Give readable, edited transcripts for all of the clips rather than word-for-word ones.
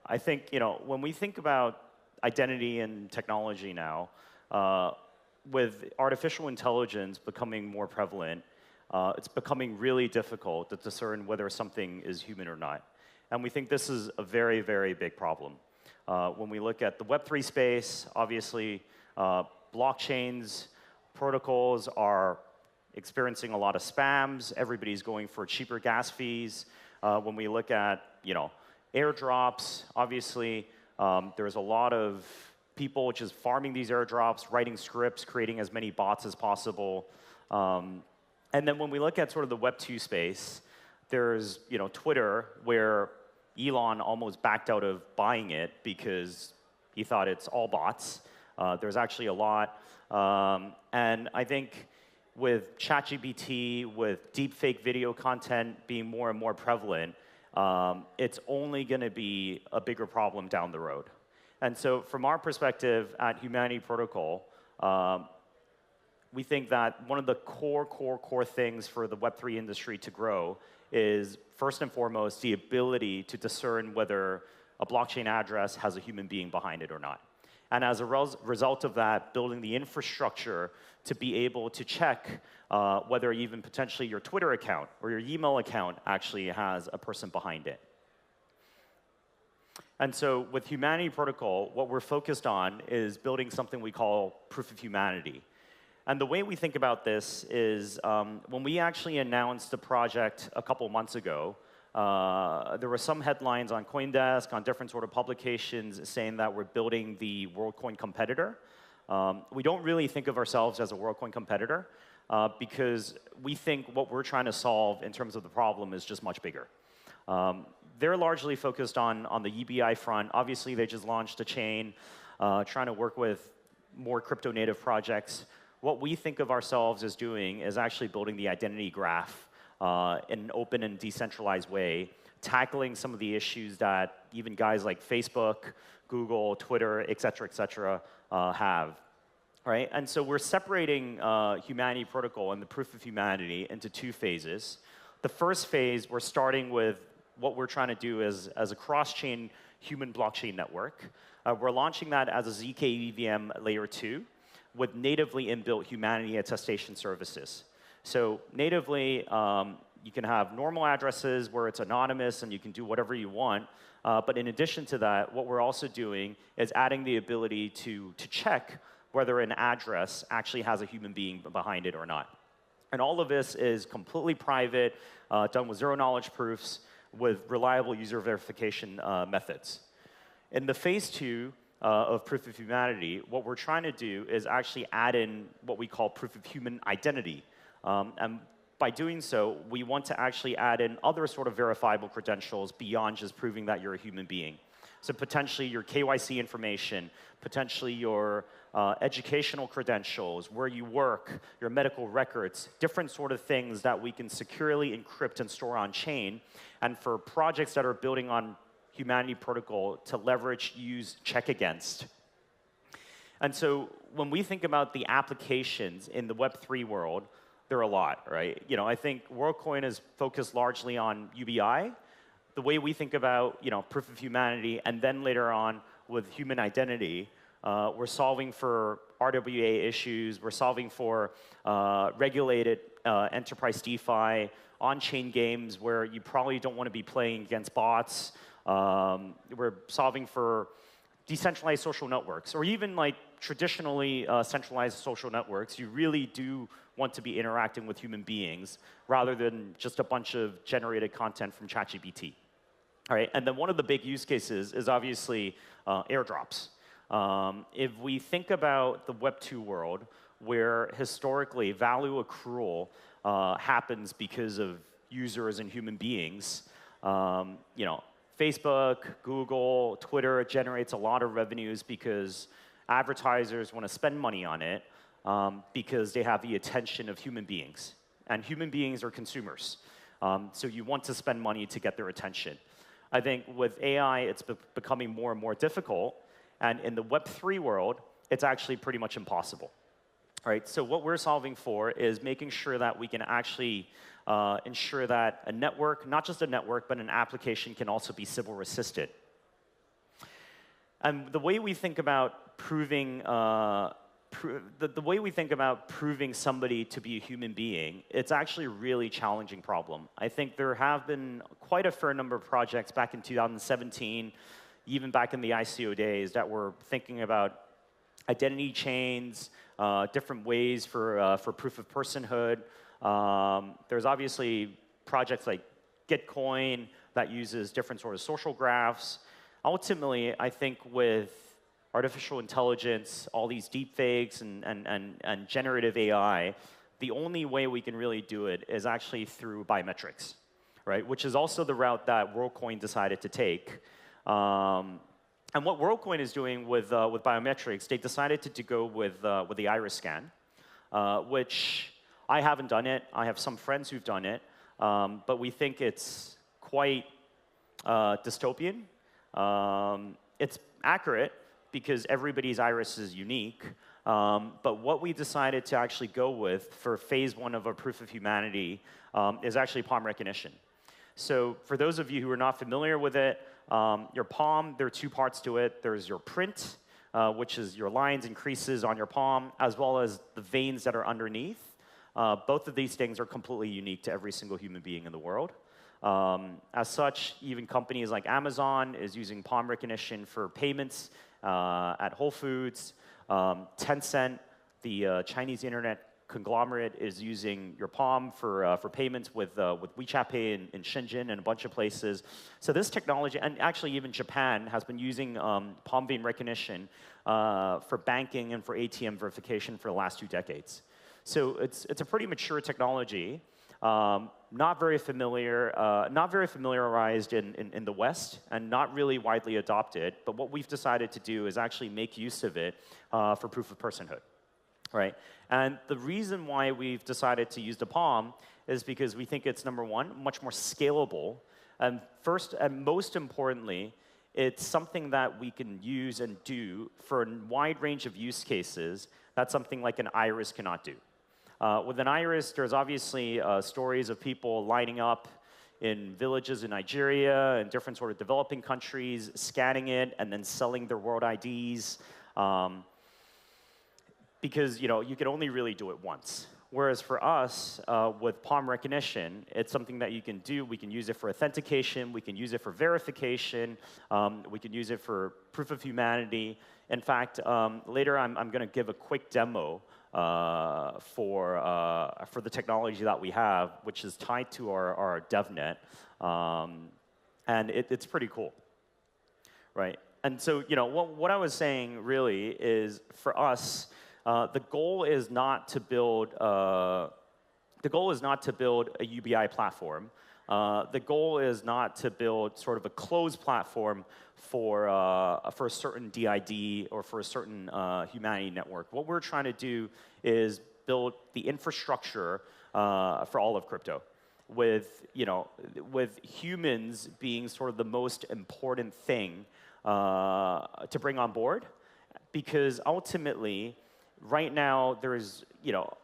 I think when we think about identity and technology now, with artificial intelligence becoming more prevalent, it's becoming really difficult to discern whether something is human or not. And we think this is a very, very big problem. When we look at the Web3 space, obviously, blockchains, protocols are experiencing a lot of spams. Everybody's going for cheaper gas fees. When we look at airdrops, obviously, there's a lot of people just farming these airdrops, writing scripts, creating as many bots as possible. And then when we look at sort of the Web2 space, there's Twitter, where Elon almost backed out of buying it because he thought it's all bots. There's actually a lot. And I think with ChatGPT, with deepfake video content being more and more prevalent, it's only going to be a bigger problem down the road. And so from our perspective at Humanity Protocol, we think that one of the core things for the Web3 industry to grow is, first and foremost, the ability to discern whether a blockchain address has a human being behind it or not. And as a result of that, building the infrastructure to be able to check whether even potentially your Twitter account or your email account actually has a person behind it. And so with Humanity Protocol, what we're focused on is building something we call proof of humanity. And the way we think about this is when we actually announced the project a couple months ago, there were some headlines on CoinDesk, on different sort of publications saying that we're building the WorldCoin competitor. We don't really think of ourselves as a WorldCoin competitor because we think what we're trying to solve in terms of the problem is just much bigger. They're largely focused on the UBI front. Obviously, they just launched a chain, trying to work with more crypto-native projects. What we think of ourselves as doing is actually building the identity graph in an open and decentralized way, tackling some of the issues that even guys like Facebook, Google, Twitter, et cetera, have. Right? And so we're separating Humanity Protocol and the proof of humanity into two phases. The first phase, we're starting with what we're trying to do as a cross-chain human blockchain network. We're launching that as a ZK EVM layer 2 with natively inbuilt humanity attestation services. So natively, you can have normal addresses where it's anonymous and you can do whatever you want. But in addition to that, what we're also doing is adding the ability to check whether an address actually has a human being behind it or not. And all of this is completely private, done with zero-knowledge proofs, with reliable user verification methods. In the phase 2 of proof of humanity, what we're trying to do is actually add in what we call proof of human identity. And by doing so, we want to actually add in other sort of verifiable credentials beyond just proving that you're a human being. So potentially your KYC information, potentially your educational credentials, where you work, your medical records, different sort of things that we can securely encrypt and store on chain. And for projects that are building on Humanity Protocol to leverage, use, check against. And so when we think about the applications in the Web3 world, there are a lot, right? I think WorldCoin is focused largely on UBI. The way we think about proof of humanity, and then later on with human identity, we're solving for RWA issues. We're solving for regulated enterprise DeFi, on-chain games where you probably don't want to be playing against bots. We're solving for decentralized social networks, or even like traditionally centralized social networks. You really do want to be interacting with human beings rather than just a bunch of generated content from ChatGPT. All right, and then one of the big use cases is obviously airdrops. If we think about the Web2 world, where historically value accrual happens because of users and human beings, Facebook, Google, Twitter generates a lot of revenues because advertisers want to spend money on it because they have the attention of human beings. And human beings are consumers. So you want to spend money to get their attention. I think with AI, it's becoming more and more difficult. And in the Web3 world, it's actually pretty much impossible. All right, so what we're solving for is making sure that we can actually ensure that a network, not just a network, but an application can also be Sybil assisted. And the way we think about proving the way we think about proving somebody to be a human being, it's actually a really challenging problem. I think there have been quite a fair number of projects back in 2017, even back in the ICO days, that were thinking about identity chains, different ways for proof of personhood. There's obviously projects like Gitcoin that uses different sort of social graphs. Ultimately, I think with artificial intelligence, all these deepfakes and generative AI, the only way we can really do it is actually through biometrics, right? Which is also the route that WorldCoin decided to take. And what WorldCoin is doing with biometrics, they decided to go with the iris scan, which I haven't done it. I have some friends who've done it, but we think it's quite dystopian. It's accurate, because everybody's iris is unique. But what we decided to actually go with for phase 1 of our proof of humanity is actually palm recognition. So for those of you who are not familiar with it, your palm, there are 2 parts to it. There's your print, which is your lines and creases on your palm, as well as the veins that are underneath. Both of these things are completely unique to every single human being in the world. As such, even companies like Amazon is using palm recognition for payments at Whole Foods. Tencent, the Chinese internet conglomerate, is using your palm for payments with WeChat Pay in Shenzhen and a bunch of places. So this technology, and actually even Japan, has been using palm vein recognition for banking and for ATM verification for the last 2 decades. So it's a pretty mature technology. Not very familiarized in the West, and not really widely adopted. But what we've decided to do is actually make use of it for proof of personhood, right? And the reason why we've decided to use the palm is because we think it's, number one, much more scalable, and first and most importantly, it's something that we can use and do for a wide range of use cases that something like an iris cannot do. With an iris, there's obviously stories of people lining up in villages in Nigeria and different sort of developing countries, scanning it and then selling their world IDs, because you can only really do it once. Whereas for us, with palm recognition, it's something that you can do. We can use it for authentication. We can use it for verification. We can use it for proof of humanity. In fact, later I'm going to give a quick demo for the technology that we have, which is tied to our DevNet, and it's pretty cool, right? And so, what I was saying really is, for us, the goal is not to build a UBI platform. The goal is not to build sort of a closed platform for a certain DID or for a certain humanity network. What we're trying to do is build the infrastructure for all of crypto, with humans being sort of the most important thing to bring on board, because ultimately, right now there's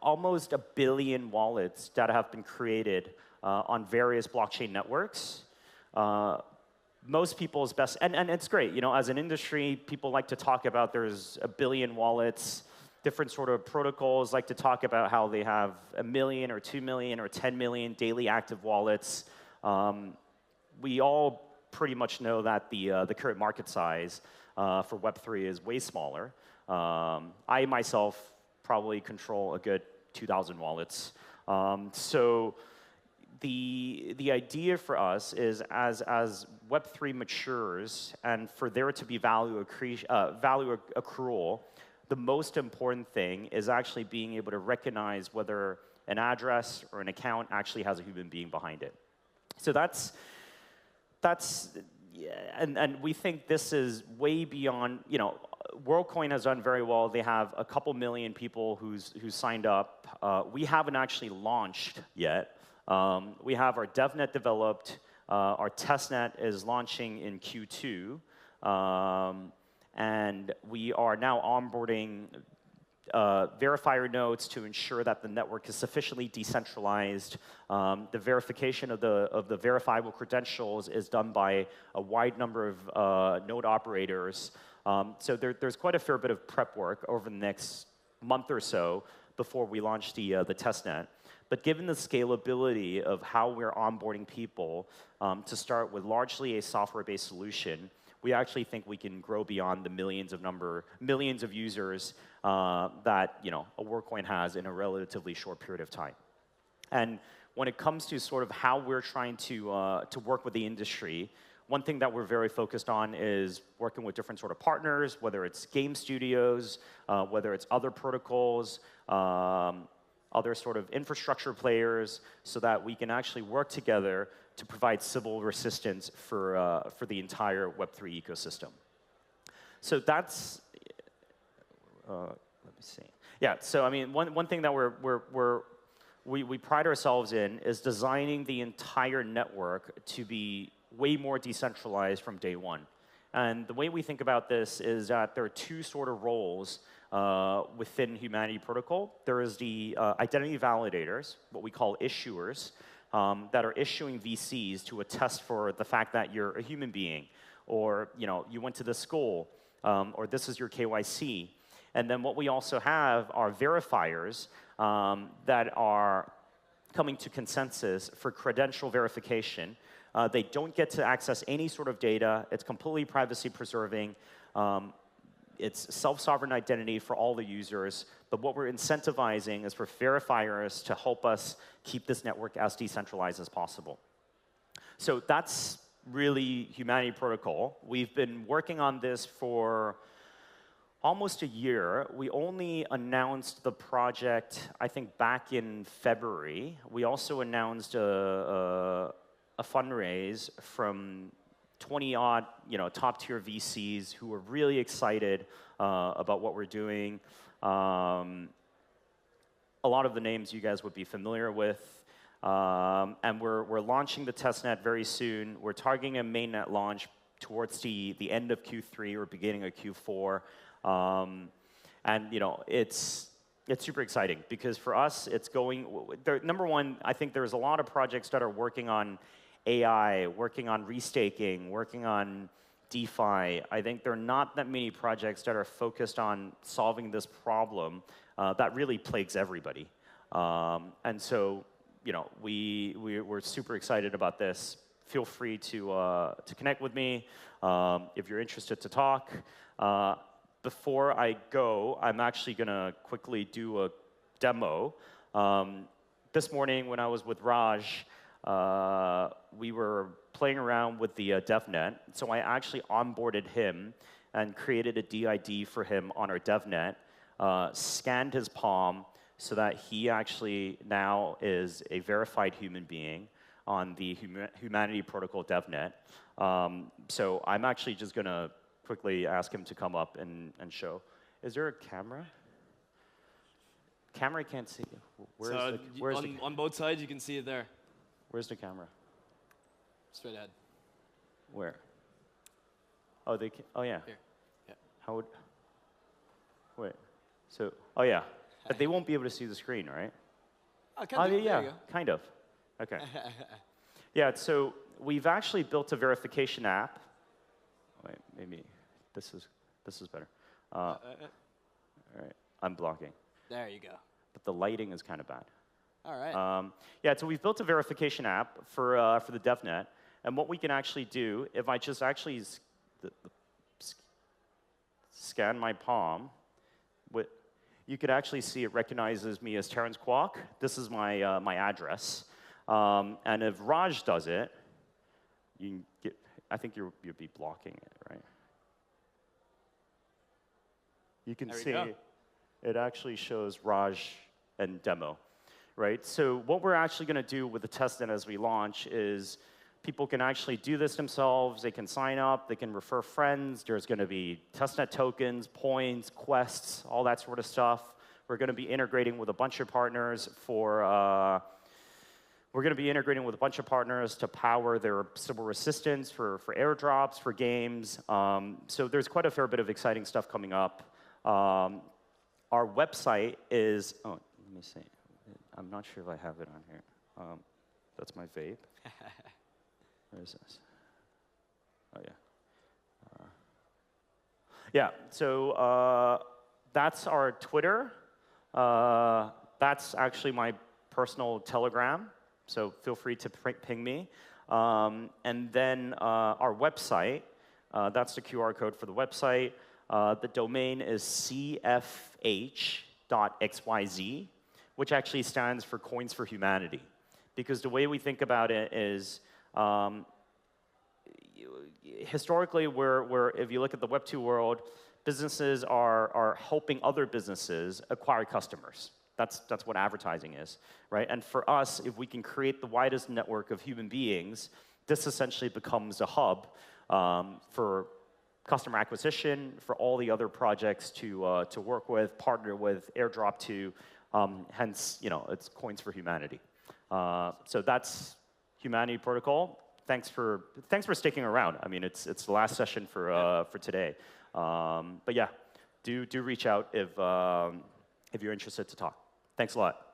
almost 1 billion wallets that have been created on various blockchain networks. Most people's best, and it's great, as an industry, people like to talk about there's 1 billion wallets. Different sort of protocols like to talk about how they have 1 million or 2 million or 10 million daily active wallets. We all pretty much know that the current market size for Web3 is way smaller. I myself probably control a good 2,000 wallets. So the idea for us is, as Web3 matures and for there to be value accrual, the most important thing is actually being able to recognize whether an address or an account actually has a human being behind it. So that's and we think this is way beyond. WorldCoin has done very well. They have a couple million people who's signed up. We haven't actually launched yet. We have our DevNet developed. Our testnet is launching in Q2. And we are now onboarding verifier nodes to ensure that the network is sufficiently decentralized. The verification of the verifiable credentials is done by a wide number of node operators. So there's quite a fair bit of prep work over the next month or so before we launch the testnet. But given the scalability of how we're onboarding people to start with largely a software-based solution, we actually think we can grow beyond the millions of users that a WorkCoin has in a relatively short period of time. And when it comes to sort of how we're trying to work with the industry, one thing that we're very focused on is working with different sort of partners, whether it's game studios, whether it's other protocols, other sort of infrastructure players, so that we can actually work together to provide civil assistance for the entire Web3 ecosystem. So that's, let me see. Yeah, so I mean, one thing that we pride ourselves in is designing the entire network to be way more decentralized from day one. And the way we think about this is that there are two sort of roles within Humanity Protocol. There is the identity validators, what we call issuers, that are issuing VCs to attest for the fact that you're a human being, or you went to this school, or this is your KYC. And then what we also have are verifiers that are coming to consensus for credential verification. They don't get to access any sort of data. It's completely privacy preserving. It's self-sovereign identity for all the users. But what we're incentivizing is for verifiers to help us keep this network as decentralized as possible. So that's really Humanity Protocol. We've been working on this for almost a year. We only announced the project, I think, back in February. We also announced a fundraise from 20-odd, top-tier VCs who were really excited about what we're doing. A lot of the names you guys would be familiar with. And we're launching the testnet very soon. We're targeting a mainnet launch towards the end of Q3 or beginning of Q4. And it's super exciting because for us, it's going. Number one, I think there's a lot of projects that are working on AI, working on restaking, working on DeFi. I think there are not that many projects that are focused on solving this problem that really plagues everybody. And so, we're super excited about this. Feel free to connect with me if you're interested to talk. Before I go, I'm actually going to quickly do a demo. This morning when I was with Raj, we were playing around with the DevNet. So I actually onboarded him and created a DID for him on our DevNet, scanned his palm so that he actually now is a verified human being on the Humanity Protocol DevNet. So I'm actually just going to quickly ask him to come up and show. Is there a camera? Camera can't see. Where's on both sides, you can see it there. Where's the camera? Straight ahead. Where? Oh, they can, oh yeah. Here. Yeah. How would? Wait. So, oh yeah. But they won't be able to see the screen, right? Oh, yeah, kind of. Okay. Yeah. So we've actually built a verification app. Wait, maybe this is better. All right. I'm blocking. There you go. But the lighting is kind of bad. All right. Yeah, so we've built a verification app for the DevNet, and what we can actually do, if I just actually scan my palm, you could actually see it recognizes me as Terrence Kwok. This is my my address, and if Raj does it, you can get. I think you'll be blocking it, right? You can see it actually shows Raj and demo. Right? So what we're actually going to do with the testnet as we launch is people can actually do this themselves. They can sign up. They can refer friends. There's going to be testnet tokens, points, quests, all that sort of stuff. We're going to be integrating with a bunch of partners to power their civil assistance for airdrops, for games. So there's quite a fair bit of exciting stuff coming up. Our website is, let me see. I'm not sure if I have it on here. That's my vape. Where is this? Oh, yeah. Yeah, so that's our Twitter. That's actually my personal Telegram, so feel free to ping me. And then our website, that's the QR code for the website. The domain is cfh.xyz, which actually stands for Coins for Humanity. Because the way we think about it is, historically, if you look at the Web 2 world, businesses are helping other businesses acquire customers. That's what advertising is, right? And for us, if we can create the widest network of human beings, this essentially becomes a hub for customer acquisition, for all the other projects to work with, partner with, airdrop to. Hence, it's Coins for Humanity. So that's Humanity Protocol. Thanks for sticking around. I mean, it's the last session for today. But yeah, do reach out if you're interested to talk. Thanks a lot.